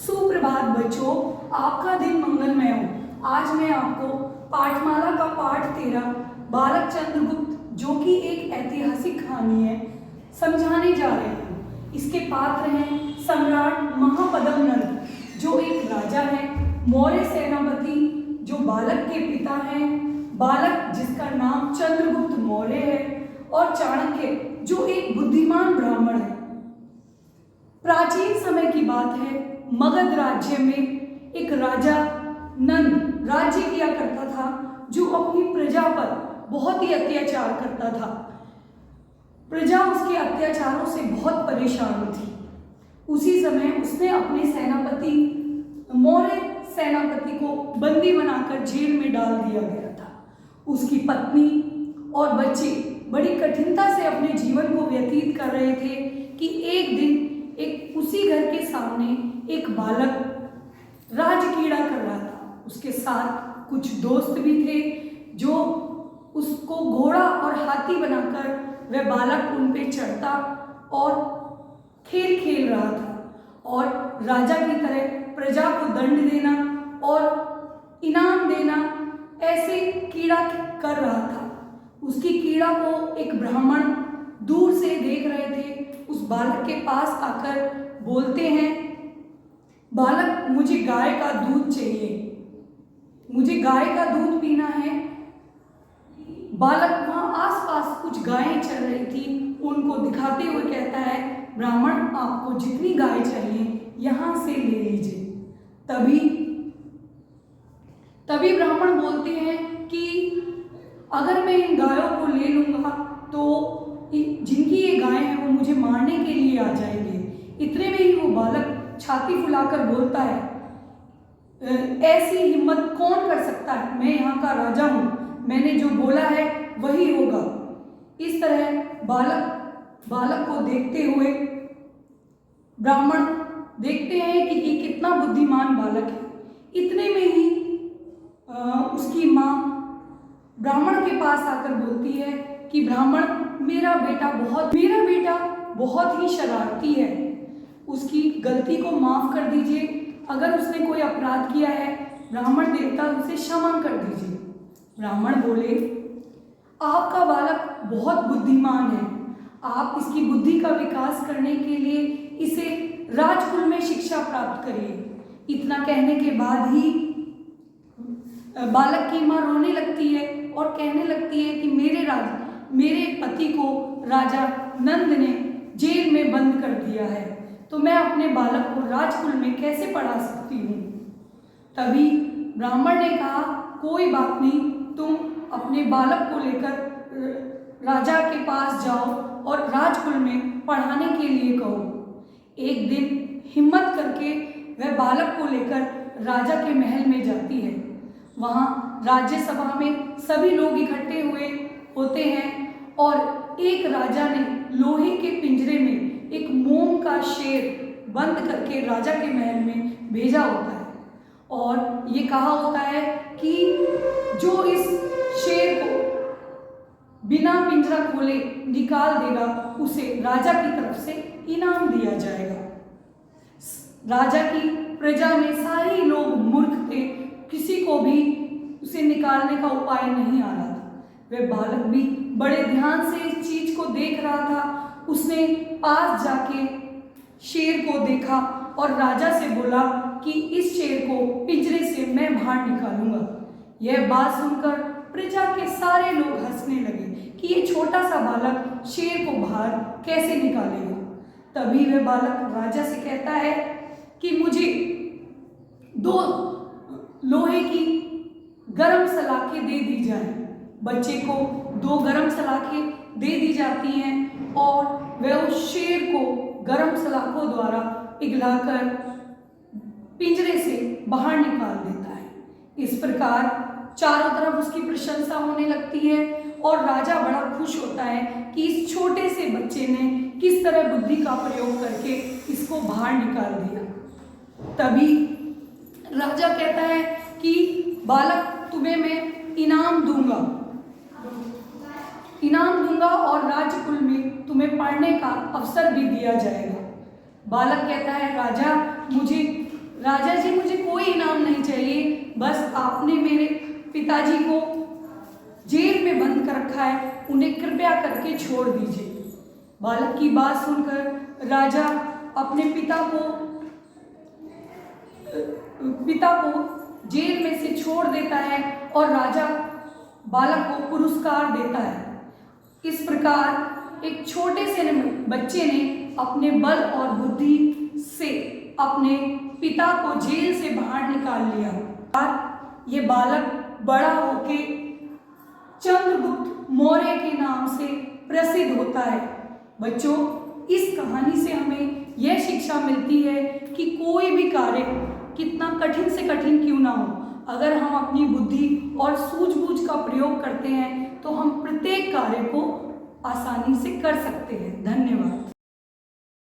सुप्रभात बच्चों, आपका दिन मंगलमय हो। आज मैं आपको पाठमाला का पाठ 13 बालक चंद्रगुप्त, जो कि एक ऐतिहासिक कहानी है, समझाने जा रहे हैं। इसके पात्र हैं सम्राट महापद्म नंद, जो एक राजा है, मौर्य सेनापति, जो बालक के पिता हैं, बालक जिसका नाम चंद्रगुप्त मौर्य है, और चाणक्य, जो एक बुद्धिमान ब्राह्मण है। प्राचीन समय की बात है। मगध राज्य में एक राजा नंद राज्य किया करता था, जो अपनी प्रजा पर बहुत ही अत्याचार करता था। प्रजा उसके अत्याचारों से बहुत परेशान थी। उसी समय उसने अपने सेनापति मौर्य सेनापति को बंदी बनाकर जेल में डाल दिया गया था। उसकी पत्नी और बच्चे बड़ी कठिनता से अपने जीवन को व्यतीत कर रहे थे कि एक दिन उसी घर के सामने एक बालक राजकीड़ा कर रहा था। उसके साथ कुछ दोस्त भी थे, जो उसको घोड़ा और हाथी बनाकर वह बालक उन पे चढ़ता और खेल खेल रहा था, और राजा की तरह प्रजा को दंड देना और इनाम देना, ऐसे कीड़ा कर रहा था। उसकी कीड़ा को एक ब्राह्मण दूर से देख रहे थे। उस बालक के पास आकर बोलते हैं, बालक, मुझे गाय का दूध चाहिए, मुझे गाय का दूध पीना है। बालक वहाँ आसपास कुछ गायें चल रही थी, उनको दिखाते हुए कहता है, ब्राह्मण, आपको जितनी गाय चाहिए यहाँ से ले लीजिए। तभी ब्राह्मण बोलते हैं कि अगर मैं इन गायों को ले लूँगा तो जिनकी ये गायें हैं वो मुझे मारने के लिए आ जाएंगे। इतने में ही वो बालक छाती फुलाकर बोलता है, ऐसी हिम्मत कौन कर सकता है? मैं यहाँ का राजा हूँ, मैंने जो बोला है वही होगा। इस तरह बालक को देखते हुए ब्राह्मण देखते हैं कि ये कितना बुद्धिमान बालक है। इतने में ही उसकी माँ ब्राह्मण के पास आकर बोलती है कि ब्राह्मण, मेरा बेटा बहुत ही शरारती है, उसकी गलती को माफ़ कर दीजिए। अगर उसने कोई अपराध किया है, ब्राह्मण देवता उसे क्षमा कर दीजिए। ब्राह्मण बोले, आपका बालक बहुत बुद्धिमान है, आप इसकी बुद्धि का विकास करने के लिए इसे राजकुल में शिक्षा प्राप्त करिए। इतना कहने के बाद ही बालक की माँ रोने लगती है और कहने लगती है कि मेरे पति को राजा नंद ने जेल में बंद कर दिया है, तो मैं अपने बालक को राजकुल में कैसे पढ़ा सकती हूँ। तभी ब्राह्मण ने कहा, कोई बात नहीं, तुम अपने बालक को लेकर राजा के पास जाओ और राजकुल में पढ़ाने के लिए कहो। एक दिन हिम्मत करके वह बालक को लेकर राजा के महल में जाती है। वहाँ राज्यसभा में सभी लोग इकट्ठे हुए होते हैं, और एक राजा ने लोहे के पिंजरे में एक मोम का शेर बंद करके राजा के महल में भेजा होता है, और ये कहा होता है कि जो इस शेर को बिना पिंजरा खोले निकाल देगा, उसे राजा की तरफ से इनाम दिया जाएगा। राजा की प्रजा में सारे लोग मूर्ख थे, किसी को भी उसे निकालने का उपाय नहीं आ रहा था। वह बालक भी बड़े ध्यान से इस चीज को देख रहा था। उसने पास जाके शेर को देखा और राजा से बोला कि इस शेर को पिंजरे से मैं बाहर निकालूंगा। यह बात सुनकर प्रजा के सारे लोग हंसने लगे कि ये छोटा सा बालक शेर को बाहर कैसे निकालेगा। तभी वह बालक राजा से कहता है कि मुझे 2 लोहे की गरम सलाखें दे दी जाए। बच्चे को 2 गरम सलाखें दे दी जाती हैं, और वह उस शेर को गरम सलाखों द्वारा पिघलाकर पिंजरे से बाहर निकाल देता है। इस प्रकार चारों तरफ उसकी प्रशंसा होने लगती है, और राजा बड़ा खुश होता है कि इस छोटे से बच्चे ने किस तरह बुद्धि का प्रयोग करके इसको बाहर निकाल दिया। तभी राजा कहता है कि बालक, तुम्हें मैं इनाम दूंगा और राजकुल में तुम्हें पढ़ने का अवसर भी दिया जाएगा। बालक कहता है, राजा, मुझे राजा जी मुझे कोई इनाम नहीं चाहिए, बस आपने मेरे पिताजी को जेल में बंद कर रखा है, उन्हें कृपया करके छोड़ दीजिए। बालक की बात सुनकर राजा अपने पिता को जेल में से छोड़ देता है और राजा बालक को पुरस्कार देता है। इस प्रकार एक छोटे से बच्चे ने अपने बल और बुद्धि से अपने पिता को जेल से बाहर निकाल लिया और ये बालक बड़ा होके चंद्रगुप्त मौर्य के नाम से प्रसिद्ध होता है। बच्चों, इस कहानी से हमें यह शिक्षा मिलती है कि कोई भी कार्य कितना कठिन से कठिन क्यों ना हो, अगर हम अपनी बुद्धि और सूझबूझ का प्रयोग करते हैं तो हम प्रत्येक कार्य को आसानी से कर सकते हैं। धन्यवाद।